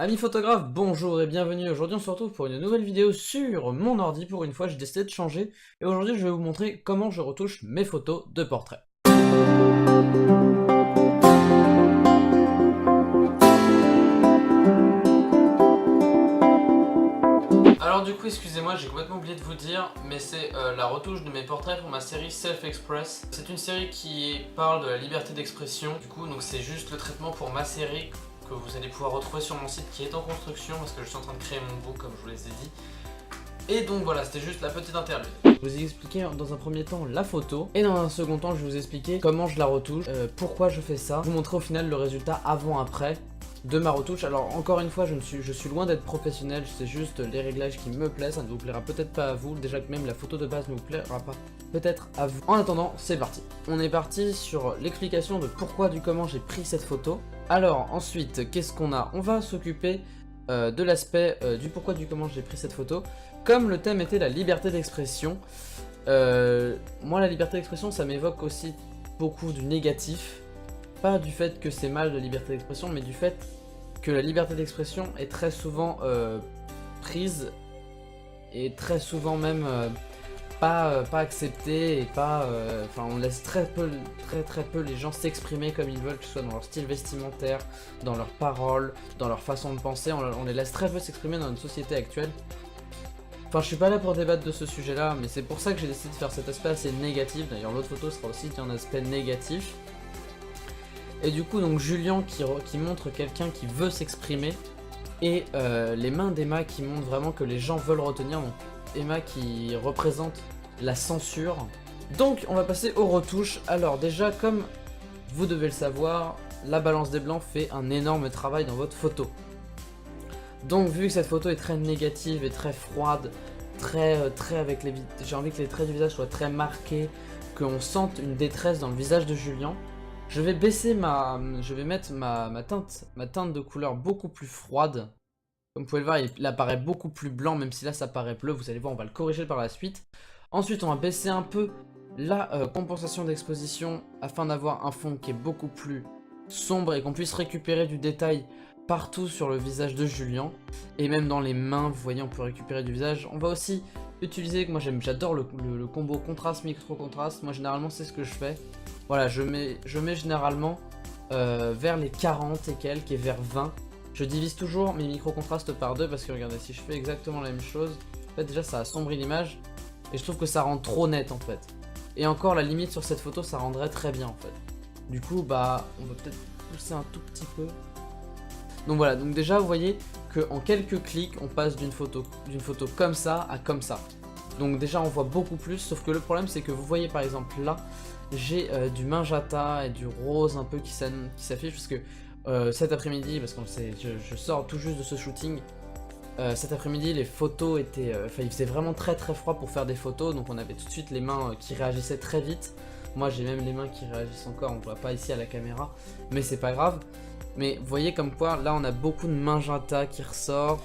Amis photographes, bonjour et bienvenue. Aujourd'hui on se retrouve pour une nouvelle vidéo sur mon ordi. Pour une fois j'ai décidé de changer et aujourd'hui je vais vous montrer comment je retouche mes photos de portrait. Alors du coup excusez-moi, j'ai complètement oublié de vous dire, mais c'est la retouche de mes portraits pour ma série Self-Express. C'est une série qui parle de la liberté d'expression, du coup donc c'est juste le traitement pour ma série que vous allez pouvoir retrouver sur mon site qui est en construction parce que je suis en train de créer mon book comme je vous les ai dit. Et donc voilà, c'était juste la petite interlude. Je vous ai expliqué dans un premier temps la photo et dans un second temps je vais vous expliquer comment je la retouche, pourquoi je fais ça, vous montrer au final le résultat avant-après de ma retouche. Alors encore une fois je suis loin d'être professionnel, c'est juste les réglages qui me plaisent, ça ne vous plaira peut-être pas à vous, déjà que même la photo de base ne vous plaira pas peut-être à vous. En attendant, c'est parti. On est parti sur l'explication de pourquoi du comment j'ai pris cette photo. Alors ensuite, qu'est-ce qu'on a? On va s'occuper de l'aspect du pourquoi du comment j'ai pris cette photo. Comme le thème était la liberté d'expression, moi la liberté d'expression ça m'évoque aussi beaucoup du négatif. Pas du fait que c'est mal la liberté d'expression, mais du fait que la liberté d'expression est très souvent prise et très souvent même pas acceptée et pas... Enfin on laisse très peu les gens s'exprimer comme ils veulent, que ce soit dans leur style vestimentaire, dans leurs paroles, dans leur façon de penser, on les laisse très peu s'exprimer dans notre société actuelle. Enfin je suis pas là pour débattre de ce sujet là, mais c'est pour ça que j'ai décidé de faire cet aspect assez négatif. D'ailleurs l'autre photo sera aussi un aspect négatif. Et du coup donc Julien qui montre quelqu'un qui veut s'exprimer et les mains d'Emma qui montrent vraiment que les gens veulent retenir. Donc Emma qui représente la censure. Donc on va passer aux retouches. Alors déjà comme vous devez le savoir, la balance des blancs fait un énorme travail dans votre photo. Donc vu que cette photo est très négative et très froide, avec les... j'ai envie que les traits du visage soient très marqués, qu'on sente une détresse dans le visage de Julien. Je vais mettre ma teinte de couleur beaucoup plus froide. Comme vous pouvez le voir, il apparaît beaucoup plus blanc, même si là ça paraît bleu. Vous allez voir, on va le corriger par la suite. Ensuite, on va baisser un peu la compensation d'exposition afin d'avoir un fond qui est beaucoup plus sombre et qu'on puisse récupérer du détail partout sur le visage de Julien. Et même dans les mains, vous voyez, on peut récupérer du visage. On va aussi utiliser, moi j'adore le combo contraste, micro-contraste. Moi généralement c'est ce que je fais. Voilà, je mets généralement vers les 40 et quelques et vers 20. Je divise toujours mes micro-contrastes par 2 parce que regardez, si je fais exactement la même chose, en fait déjà ça assombrit l'image et je trouve que ça rend trop net en fait. Et encore la limite sur cette photo ça rendrait très bien en fait. Du coup bah on va peut-être pousser un tout petit peu. Donc voilà, donc déjà vous voyez qu'en quelques clics on passe d'une photo comme ça à comme ça. Donc déjà on voit beaucoup plus, sauf que le problème c'est que vous voyez par exemple là, j'ai du magenta et du rose un peu qui s'affiche parce que cet après-midi, parce que je sors tout juste de ce shooting, cet après-midi les photos étaient, enfin il faisait vraiment très froid pour faire des photos, donc on avait tout de suite les mains qui réagissaient très vite. Moi j'ai même les mains qui réagissent encore, on ne voit pas ici à la caméra, mais c'est pas grave. Mais vous voyez comme quoi là on a beaucoup de magenta qui ressort.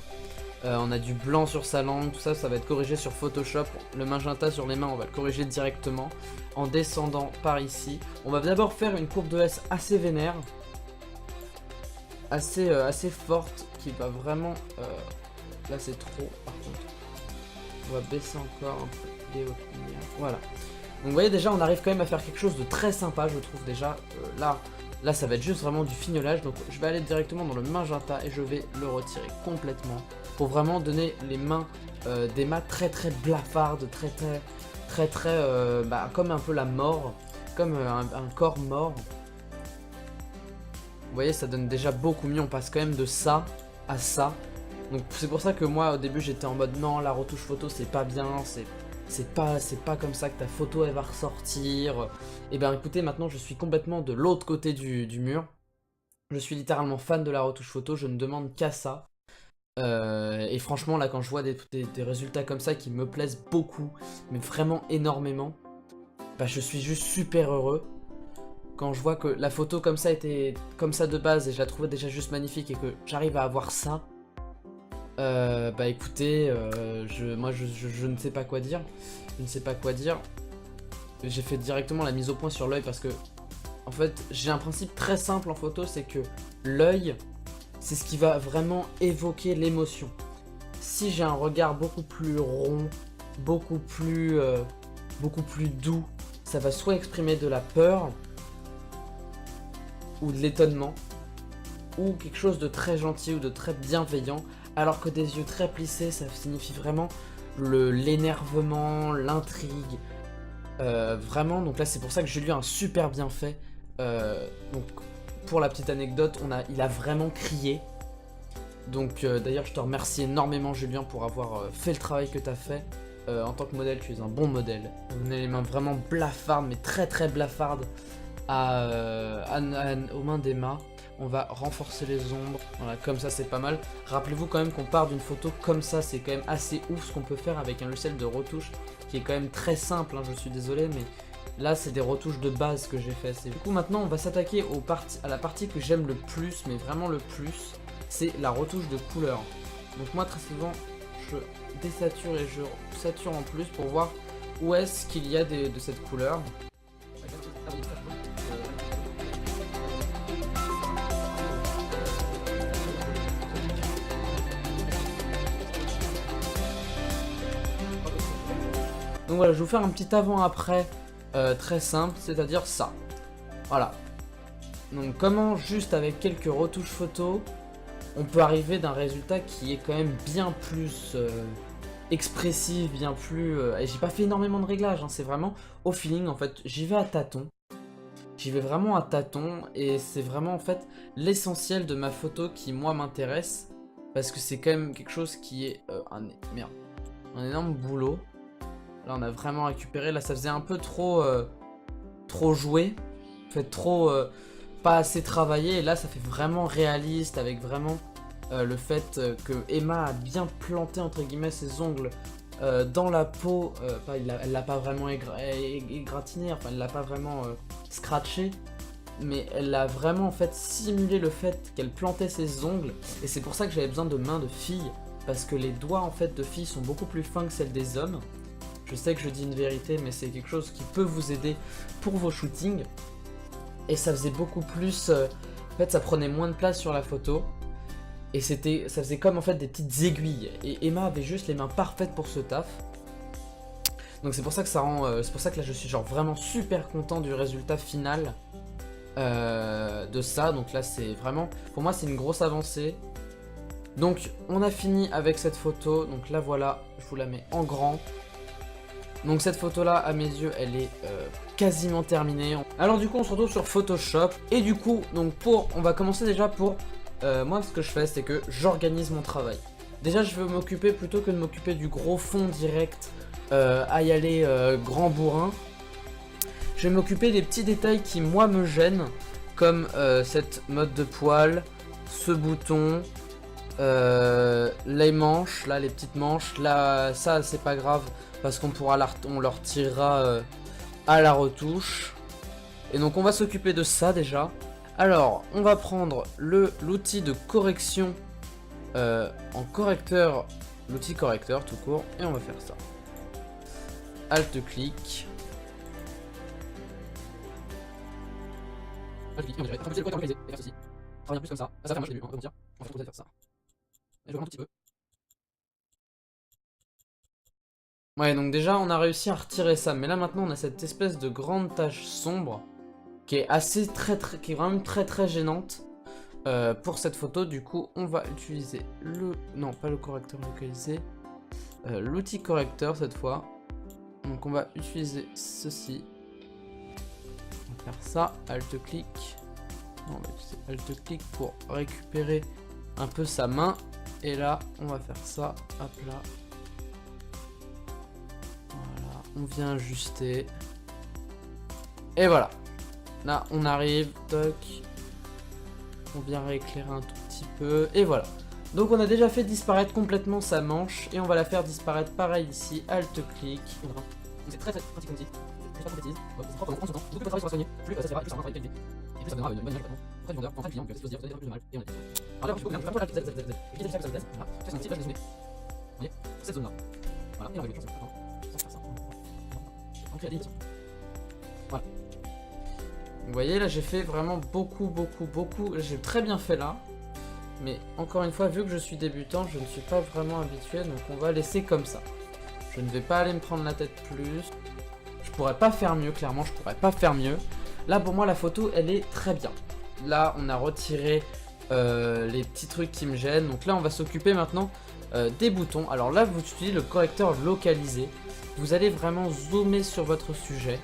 On a du blanc sur sa langue, tout ça, ça va être corrigé sur Photoshop. Le magenta sur les mains, on va le corriger directement en descendant par ici. On va d'abord faire une courbe de S assez vénère, assez forte, qui va vraiment... là c'est trop par contre. On va baisser encore un peu les hautes lumières. Voilà. Donc vous voyez déjà, on arrive quand même à faire quelque chose de très sympa, je trouve déjà. Là ça va être juste vraiment du fignolage, donc je vais aller directement dans le magenta et je vais le retirer complètement pour vraiment donner les mains d'Emma très blafardes, bah, comme un peu la mort, comme un corps mort. Vous voyez, ça donne déjà beaucoup mieux, on passe quand même de ça à ça. Donc c'est pour ça que moi au début j'étais en mode non, la retouche photo c'est pas bien, c'est pas comme ça que ta photo elle va ressortir. Et ben écoutez, maintenant je suis complètement de l'autre côté du mur. Je suis littéralement fan de la retouche photo, je ne demande qu'à ça. Et franchement là quand je vois des résultats comme ça qui me plaisent beaucoup, mais vraiment énormément, bah je suis juste super heureux. Quand je vois que la photo comme ça était comme ça de base et je la trouvais déjà juste magnifique et que j'arrive à avoir ça, bah écoutez, moi je ne sais pas quoi dire. Je ne sais pas quoi dire. J'ai fait directement la mise au point sur l'œil parce que en fait j'ai un principe très simple en photo, c'est que l'œil c'est ce qui va vraiment évoquer l'émotion. Si j'ai un regard beaucoup plus rond, beaucoup plus doux, ça va soit exprimer de la peur, ou de l'étonnement, ou quelque chose de très gentil ou de très bienveillant, alors que des yeux très plissés, ça signifie vraiment l'énervement, l'intrigue, vraiment. Donc là, c'est pour ça que Julien a super bien fait. Donc pour la petite anecdote, il a vraiment crié. Donc d'ailleurs, je te remercie énormément, Julien, pour avoir fait le travail que tu as fait. En tant que modèle, tu es un bon modèle. On a les mains vraiment blafardes, mais très très blafardes aux mains d'Emma. On va renforcer les ombres, voilà, comme ça c'est pas mal. Rappelez-vous quand même qu'on part d'une photo comme ça, c'est quand même assez ouf ce qu'on peut faire avec un logiciel de retouche qui est quand même très simple, hein, je suis désolé, mais là c'est des retouches de base que j'ai fait. Du coup maintenant on va s'attaquer à la partie que j'aime le plus, mais vraiment le plus, c'est la retouche de couleur. Donc moi très souvent je désature et je sature en plus pour voir où est-ce qu'il y a de cette couleur. Donc voilà, je vais vous faire un petit avant-après très simple, c'est-à-dire ça. Voilà. Donc comment, juste avec quelques retouches photos, on peut arriver d'un résultat qui est quand même bien plus expressif, bien plus... et j'ai pas fait énormément de réglages, hein, c'est vraiment au feeling en fait. J'y vais à tâtons. J'y vais vraiment à tâtons et c'est vraiment en fait l'essentiel de ma photo qui moi m'intéresse. Parce que c'est quand même quelque chose qui est un énorme boulot. Là on a vraiment récupéré, là ça faisait un peu trop joué, en fait trop pas assez travaillé, et là ça fait vraiment réaliste avec vraiment le fait que Emma a bien planté entre guillemets ses ongles dans la peau, elle l'a pas vraiment égratigné, enfin elle l'a pas vraiment scratché, mais elle a vraiment en fait simulé le fait qu'elle plantait ses ongles, et c'est pour ça que j'avais besoin de mains de filles, parce que les doigts en fait de filles sont beaucoup plus fins que celles des hommes. Je sais que je dis une vérité, mais c'est quelque chose qui peut vous aider pour vos shootings. Et ça faisait beaucoup plus... en fait, ça prenait moins de place sur la photo. Et ça faisait comme en fait des petites aiguilles. Et Emma avait juste les mains parfaites pour ce taf. Donc c'est pour ça que ça rend... c'est pour ça que là, je suis genre vraiment super content du résultat final de ça. Donc là, c'est vraiment... Pour moi, c'est une grosse avancée. Donc, on a fini avec cette photo. Donc là, voilà, je vous la mets en grand. Donc cette photo là à mes yeux elle est quasiment terminée. Alors du coup on se retrouve sur Photoshop. Et du coup donc on va commencer déjà pour moi ce que je fais c'est que j'organise mon travail. Déjà je vais m'occuper plutôt que de m'occuper du gros fond direct à y aller grand bourrin. Je vais m'occuper des petits détails qui moi me gênent. Comme cette mode de poil, ce bouton, les manches, là les petites manches, là ça c'est pas grave. Parce qu'on on leur retirera à la retouche. Et donc on va s'occuper de ça déjà. Alors on va prendre l'outil de correction en correcteur, l'outil correcteur tout court, et on va faire ça. Alt-clic. Alt-clic, on dirait. Enfin, le correcteur localisé, et faire ceci. Travailler un plus comme ça. Ça fait moche au début, on va dire. On va faire faire ça. Et je recommence un petit peu. Ouais, donc déjà on a réussi à retirer ça, mais là maintenant on a cette espèce de grande tache sombre qui est qui est vraiment très gênante pour cette photo. Du coup on va utiliser non pas le correcteur localisé, l'outil correcteur cette fois. Donc on va utiliser ceci, on va faire ça, alt-clic, on va utiliser alt-clic pour récupérer un peu sa main, et là on va faire ça, hop là. On vient ajuster. Et voilà. Là, on arrive. Toc. On vient rééclairer un tout petit peu. Et voilà. Donc, on a déjà fait disparaître complètement sa manche. Et on va la faire disparaître pareil ici. Alt-clic. C'est très pratique comme outil. Plus ça concrétise. C'est propre, on prend son temps. Beaucoup de travail sera soigné. Plus ça sera, plus ça va travailler qualité. Et plus ça donnera une bonne image. Après, du vendeur, en fait, client. Donc, c'est ce que je veux dire. Vous allez avoir plus de mal. Et on est. Alors, du coup, on vient faire Z. Et qui est ça que ça vous laisse. Voilà. C'est un petit peu résumé. Vous voyez, cette zone-là. Voilà. Et on va régler ça. Voilà. Vous voyez là j'ai fait vraiment beaucoup. J'ai très bien fait là. mais encore une fois, vu que je suis débutant, je ne suis pas vraiment habitué, donc on va laisser comme ça. Je ne vais pas aller me prendre la tête plus. Je pourrais pas faire mieux, clairement, je pourrais pas faire mieux. Là, pour moi, la photo, elle est très bien. Là, on a retiré les petits trucs qui me gênent. Donc là, on va s'occuper maintenant des boutons. Alors là, vous utilisez le correcteur localisé. Vous allez vraiment zoomer sur votre sujet.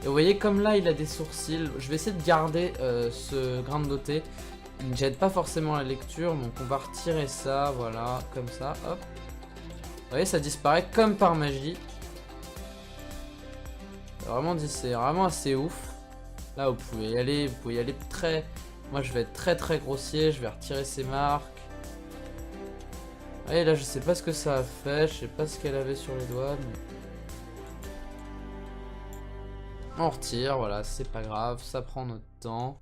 Et vous voyez, comme là, il a des sourcils. Je vais essayer de garder ce grain de beauté. Il ne gêne pas forcément la lecture. Donc on va retirer ça, voilà, comme ça, hop. Vous voyez, ça disparaît comme par magie. C'est vraiment assez ouf. Là, vous pouvez y aller très... Moi, je vais être très grossier, je vais retirer ces marques. Allez, là, je sais pas ce que ça a fait, je sais pas ce qu'elle avait sur les doigts, mais... On retire, voilà, c'est pas grave, ça prend notre temps.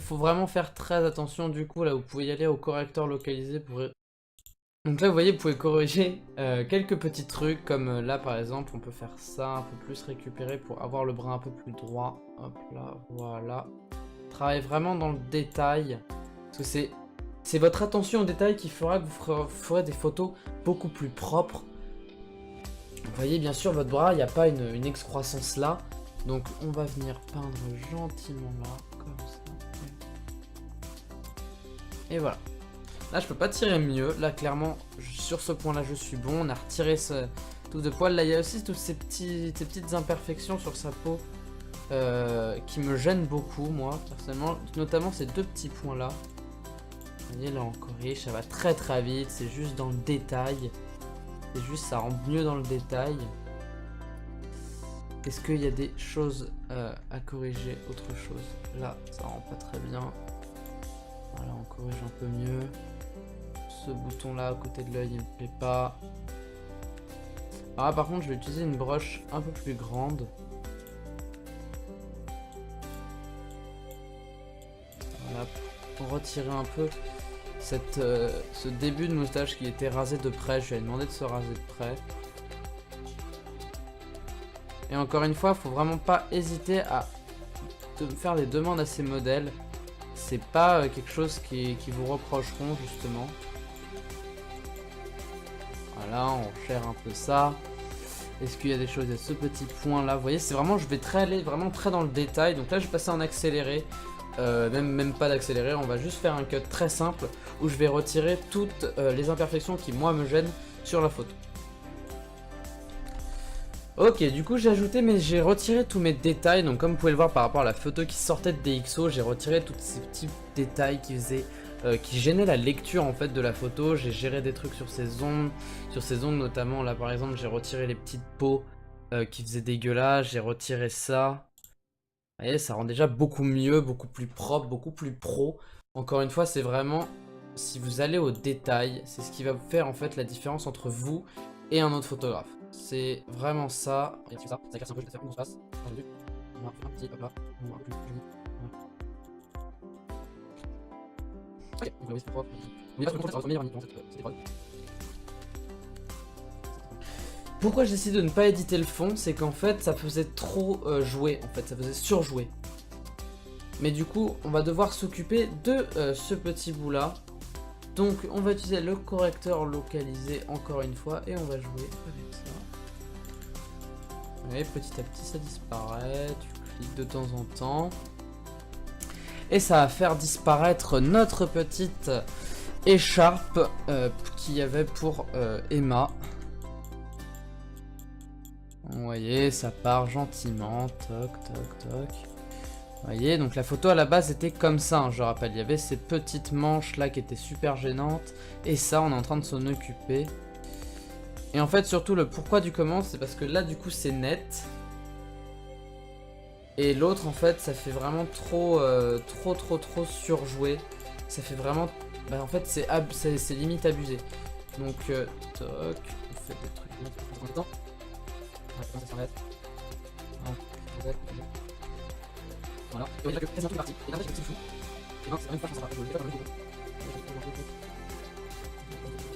Faut vraiment faire très attention, du coup, là, vous pouvez y aller au correcteur localisé pour... Donc là, vous voyez, vous pouvez corriger quelques petits trucs, comme là, par exemple, on peut faire ça un peu plus récupéré pour avoir le brin un peu plus droit. Hop là, voilà. Travaillez vraiment dans le détail, parce que c'est votre attention au détail qui fera que vous ferez des photos beaucoup plus propres. Vous voyez, bien sûr, votre bras, il n'y a pas une excroissance là. Donc, on va venir peindre gentiment là, comme ça. Et voilà. Là, je peux pas tirer mieux. Là, clairement, sur ce point-là, je suis bon. On a retiré ce tout de poil. Là, il y a aussi toutes ces petites imperfections sur sa peau qui me gênent beaucoup, moi, personnellement. Notamment ces deux petits points-là. Vous voyez, là, on corrige. Ça va très vite. C'est juste dans le détail. C'est juste, ça rentre mieux dans le détail. Est-ce qu'il y a des choses à corriger? Autre chose. Là, ça rend pas très bien. Voilà, on corrige un peu mieux. Ce bouton là à côté de l'œil il me plaît pas. Alors là, par contre je vais utiliser une broche un peu plus grande. Voilà, pour retirer un peu ce début de moustache qui était rasé de près. Je lui ai demandé de se raser de près. Et encore une fois, faut vraiment pas hésiter à faire des demandes à ces modèles. C'est pas quelque chose qui vous reprocheront justement. Voilà, on gère un peu ça. Est-ce qu'il y a des choses? Il y a ce petit point là. Vous voyez, c'est vraiment, je vais aller vraiment très dans le détail. Donc là, je vais passer en accéléré. Même pas d'accéléré. On va juste faire un cut très simple où je vais retirer toutes les imperfections qui, moi, me gênent sur la photo. Ok, du coup j'ai retiré tous mes détails. Donc comme vous pouvez le voir par rapport à la photo qui sortait de DxO, j'ai retiré tous ces petits détails qui gênaient la lecture en fait de la photo. J'ai géré des trucs sur ces ongles notamment. Là par exemple j'ai retiré les petites peaux qui faisaient dégueulasse. J'ai retiré ça. Vous voyez, ça rend déjà beaucoup mieux, beaucoup plus propre, beaucoup plus pro. Encore une fois, c'est vraiment, si vous allez au détail, c'est ce qui va vous faire en fait la différence entre vous et un autre photographe. C'est vraiment ça. Et ça éclaircit un peu, je vais faire une grosse face. On va faire un petit hop là. On va plus joli. Ok, donc oui, c'est propre. On y va sur le contrôle, ça va meilleur niveau. C'est drôle. Pourquoi j'ai décidé de ne pas éditer le fond, c'est qu'en fait ça faisait trop jouer, en fait ça faisait surjouer. Mais du coup on va devoir s'occuper de ce petit bout là. Donc on va utiliser le correcteur localisé encore une fois et on va jouer avec ça. Et petit à petit ça disparaît, tu cliques de temps en temps. Et ça va faire disparaître notre petite écharpe qu'il y avait pour Emma. Vous voyez, ça part gentiment, toc, toc, toc. Vous voyez, donc la photo à la base était comme ça, hein, je rappelle. Il y avait ces petites manches là qui étaient super gênantes. Et ça, on est en train de s'en occuper. Et en fait, surtout, le pourquoi du comment, c'est parce que là, du coup, c'est net. Et l'autre, en fait, ça fait vraiment trop surjoué. Ça fait vraiment... Bah, en fait, c'est limite abusé. Donc, toc, on fait des trucs en même temps. Comment ça s'arrête? Voilà. Et on dirait que c'est un truc parti. Et là, c'est fou. Et non, c'est la même fois que ça va. Je l'ai pas dans le coup.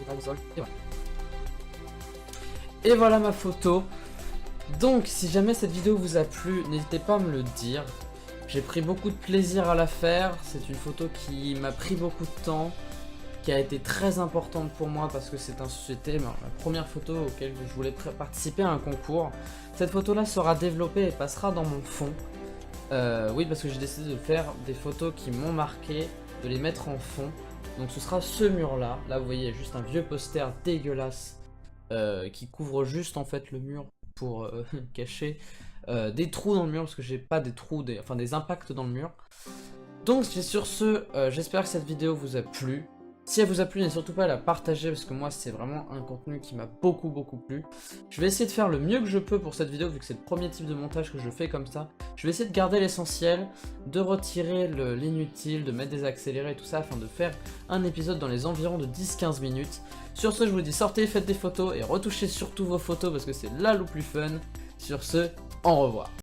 Et voilà. Et voilà ma photo. Donc, si jamais cette vidéo vous a plu, n'hésitez pas à me le dire. J'ai pris beaucoup de plaisir à la faire, c'est une photo qui m'a pris beaucoup de temps, qui a été très importante pour moi parce que c'était ma première photo auquel je voulais participer à un concours. Cette photo là sera développée et passera dans mon fond. Oui, parce que j'ai décidé de faire des photos qui m'ont marqué, de les mettre en fond. Donc ce sera ce mur là, là vous voyez juste un vieux poster dégueulasse qui couvre juste en fait le mur pour cacher des trous dans le mur parce que j'ai pas des trous, enfin des impacts dans le mur. Donc sur ce, j'espère que cette vidéo vous a plu. Si elle vous a plu, n'hésitez surtout pas à la partager parce que moi c'est vraiment un contenu qui m'a beaucoup plu. Je vais essayer de faire le mieux que je peux pour cette vidéo vu que c'est le premier type de montage que je fais comme ça. Je vais essayer de garder l'essentiel, de retirer l'inutile, de mettre des accélérés et tout ça afin de faire un épisode dans les environs de 10-15 minutes. Sur ce, je vous dis sortez, faites des photos et retouchez surtout vos photos parce que c'est là le plus fun. Sur ce, au revoir.